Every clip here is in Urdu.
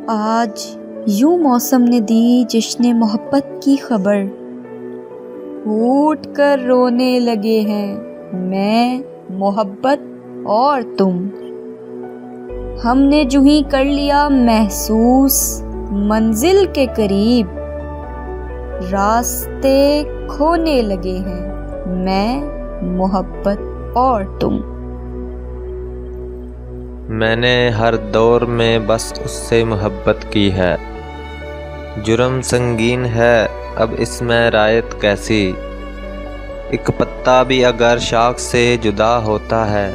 آج یوں موسم نے دی جشن محبت کی خبر، پھوٹ کر رونے لگے ہیں میں، محبت اور تم۔ ہم نے جو ہی کر لیا محسوس منزل کے قریب، راستے کھونے لگے ہیں میں، محبت اور تم۔ میں نے ہر دور میں بس اس سے محبت کی ہے، جرم سنگین ہے اب اس میں رعایت کیسی، ایک پتا بھی اگر شاخ سے جدا ہوتا ہے،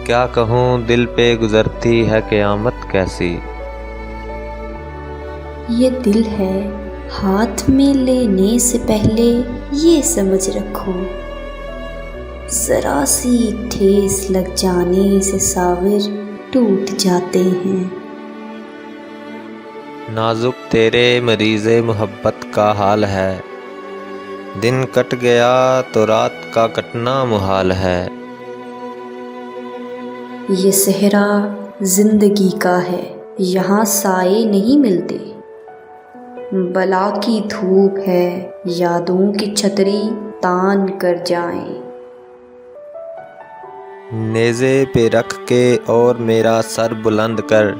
کیا کہوں دل پہ گزرتی ہے قیامت کیسی۔ یہ دل ہے ہاتھ میں لینے سے پہلے یہ سمجھ رکھو، ذرا سی ٹھیس لگ جانے سے ساغر ٹوٹ جاتے ہیں۔ نازک تیرے مریض محبت کا حال ہے، دن کٹ گیا تو رات کا کٹنا محال ہے۔ یہ صحرا زندگی کا ہے، یہاں سائے نہیں ملتے، بلا کی دھوپ ہے یادوں کی چھتری تان کر جائیں۔ نیزے پہ رکھ کے اور میرا سر بلند کر،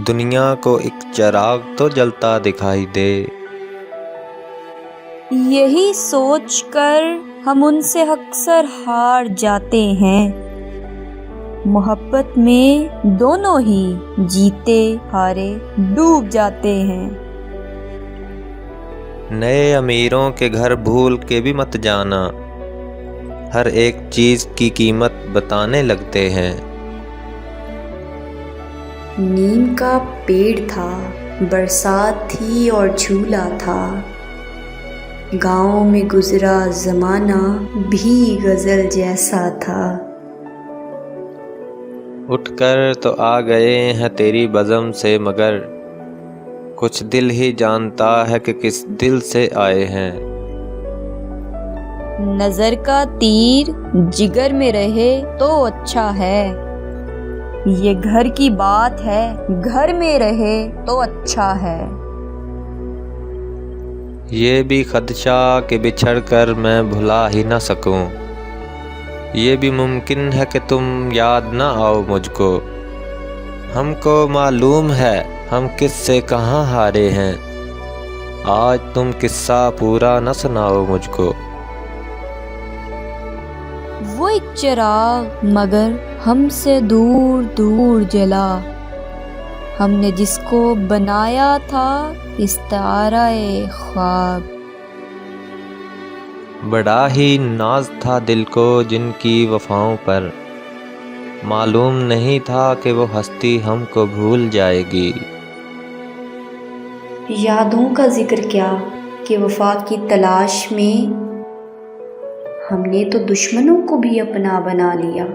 دنیا کو ایک چراغ تو جلتا دکھائی دے۔ یہی سوچ کر ہم ان سے اکثر ہار جاتے ہیں، محبت میں دونوں ہی جیتے ہارے ڈوب جاتے ہیں۔ نئے امیروں کے گھر بھول کے بھی مت جانا، ہر ایک چیز کی قیمت بتانے لگتے ہیں۔ نیم کا پیڑ تھا، برسات تھی اور جھولا تھا، گاؤں میں گزرا زمانہ بھی غزل جیسا تھا۔ اٹھ کر تو آ گئے ہیں تیری بزم سے، مگر کچھ دل ہی جانتا ہے کہ کس دل سے آئے ہیں۔ نظر کا تیر جگر میں رہے تو اچھا ہے، یہ گھر کی بات ہے گھر میں رہے تو اچھا ہے۔ یہ بھی خدشہ کہ بچھڑ کر میں بھلا ہی نہ سکوں، یہ بھی ممکن ہے کہ تم یاد نہ آؤ مجھ کو، ہم کو معلوم ہے ہم کس سے کہاں ہارے ہیں، آج تم قصہ پورا نہ سناؤ مجھ کو۔ وہ ایک چراغ مگر ہم سے دور دور جلا، ہم نے جس کو بنایا تھا استعارہ خواب۔ بڑا ہی ناز تھا دل کو جن کی وفاؤں پر، معلوم نہیں تھا کہ وہ ہستی ہم کو بھول جائے گی۔ یادوں کا ذکر کیا کہ وفا کی تلاش میں ہم نے تو دشمنوں کو بھی اپنا بنا لیا،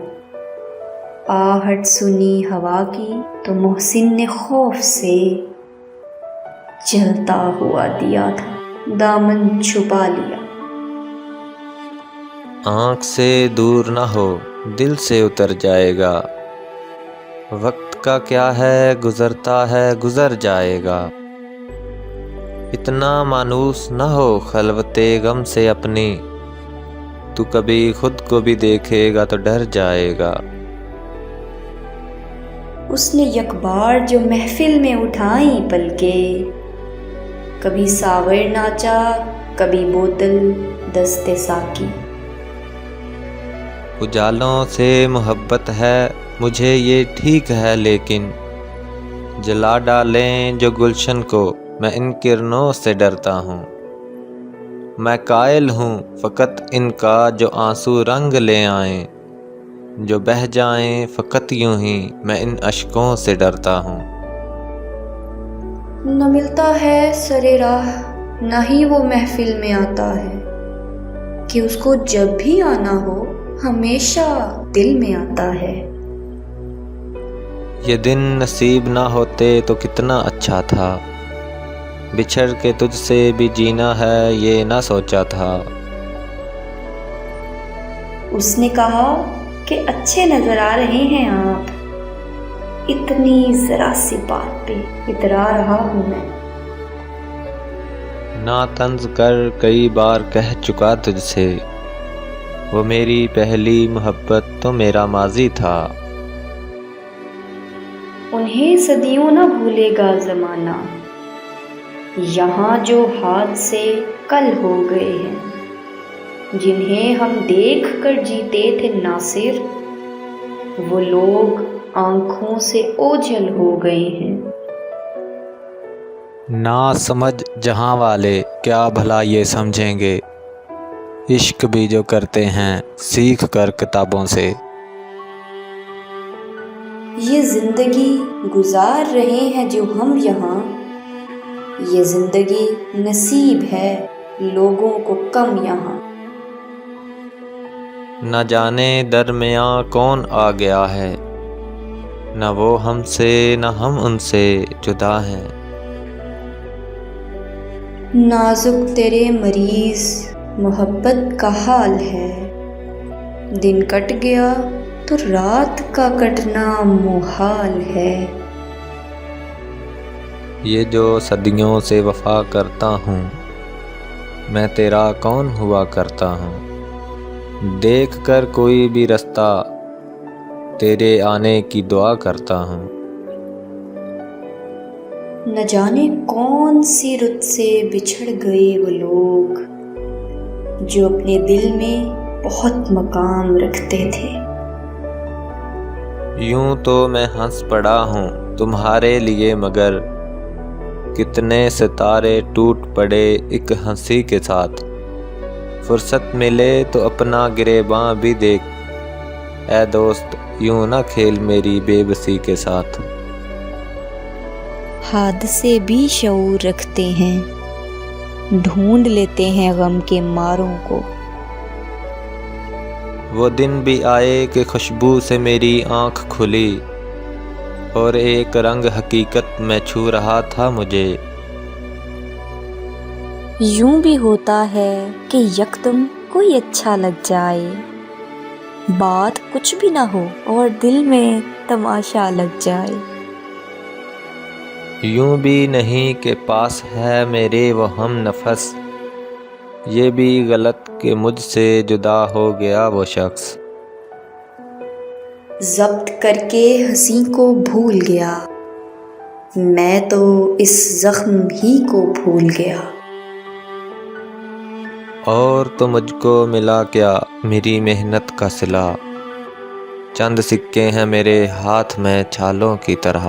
آہٹ سنی ہوا کی تو محسن نے خوف سے جلتا ہوا دیا تھا دامن چھپا لیا۔ آنکھ سے دور نہ ہو دل سے اتر جائے گا، وقت کا کیا ہے گزرتا ہے گزر جائے گا، اتنا مانوس نہ ہو خلوت غم سے اپنی، تو کبھی خود کو بھی دیکھے گا تو ڈر جائے گا۔ اس نے یک بار جو محفل میں اٹھائیں پلکیں، کبھی ساغر ناچا کبھی بوتل دستے ساقی۔ اجالوں سے محبت ہے مجھے یہ ٹھیک ہے، لیکن جلا ڈالیں جو گلشن کو میں ان کرنوں سے ڈرتا ہوں، میں قائل ہوں فقط ان کا جو آنسو رنگ لے آئیں، جو بہہ جائیں فقط یوں ہی میں ان اشکوں سے ڈرتا ہوں۔ نہ ملتا ہے سرے راہ نہ ہی وہ محفل میں آتا ہے، کہ اس کو جب بھی آنا ہو ہمیشہ دل میں آتا ہے۔ یہ دن نصیب نہ ہوتے تو کتنا اچھا تھا، بچھڑ کے تجھ سے بھی جینا ہے یہ نہ سوچا تھا۔ اس نے کہا کہ اچھے نظر آ رہے ہیں آپ، اتنی ذرا سی بات پہ اترا رہا ہوں میں۔ نا طنز کر کئی بار کہہ چکا تجھ سے، وہ میری پہلی محبت تو میرا ماضی تھا۔ انہیں صدیوں نہ بھولے گا زمانہ، یہاں جو حادثے کل ہو گئے ہیں، جنہیں ہم دیکھ کر جیتے تھے ناصر، وہ لوگ آنکھوں سے اوجھل ہو گئے ہیں۔ نا سمجھ جہاں والے کیا بھلا یہ سمجھیں گے، عشق بھی جو کرتے ہیں سیکھ کر کتابوں سے۔ یہ زندگی گزار رہے ہیں جو ہم یہاں، یہ زندگی نصیب ہے لوگوں کو کم یہاں۔ نہ جانے درمیاں کون آ گیا ہے، نہ وہ ہم سے نہ ہم ان سے جدا ہیں۔ نازک تیرے مریض محبت کا حال ہے، دن کٹ گیا تو رات کا کٹنا محال ہے۔ یہ جو صدیوں سے وفا کرتا ہوں، میں تیرا کون ہوا کرتا ہوں، دیکھ کر کوئی بھی رستہ تیرے آنے کی دعا کرتا ہوں۔ نہ جانے کون سی رت سے بچھڑ گئے وہ لوگ جو اپنے دل میں بہت مقام رکھتے تھے۔ یوں تو میں ہنس پڑا ہوں تمہارے لیے، مگر کتنے ستارے ٹوٹ پڑے ایک ہنسی کے ساتھ۔ فرصت ملے تو اپنا گریباں بھی دیکھ، اے دوست یوں نہ کھیل میری بے بسی کے ساتھ۔ حادثے بھی شعور رکھتے ہیں، ڈھونڈ لیتے ہیں غم کے ماروں کو۔ وہ دن بھی آئے کہ خوشبو سے میری آنکھ کھلی، اور ایک رنگ حقیقت میں چھو رہا تھا مجھے۔ یوں بھی ہوتا ہے کہ یکدم کوئی اچھا لگ جائے، بات کچھ بھی نہ ہو اور دل میں تماشا لگ جائے۔ یوں بھی نہیں کہ پاس ہے میرے وہ ہم نفس، یہ بھی غلط کہ مجھ سے جدا ہو گیا وہ شخص۔ ضبط کر کے ہنسی کو بھول گیا، میں تو اس زخم ہی کو بھول گیا۔ اور تو مجھ کو ملا کیا میری محنت کا صلہ، چند سکے ہیں میرے ہاتھ میں چھالوں کی طرح۔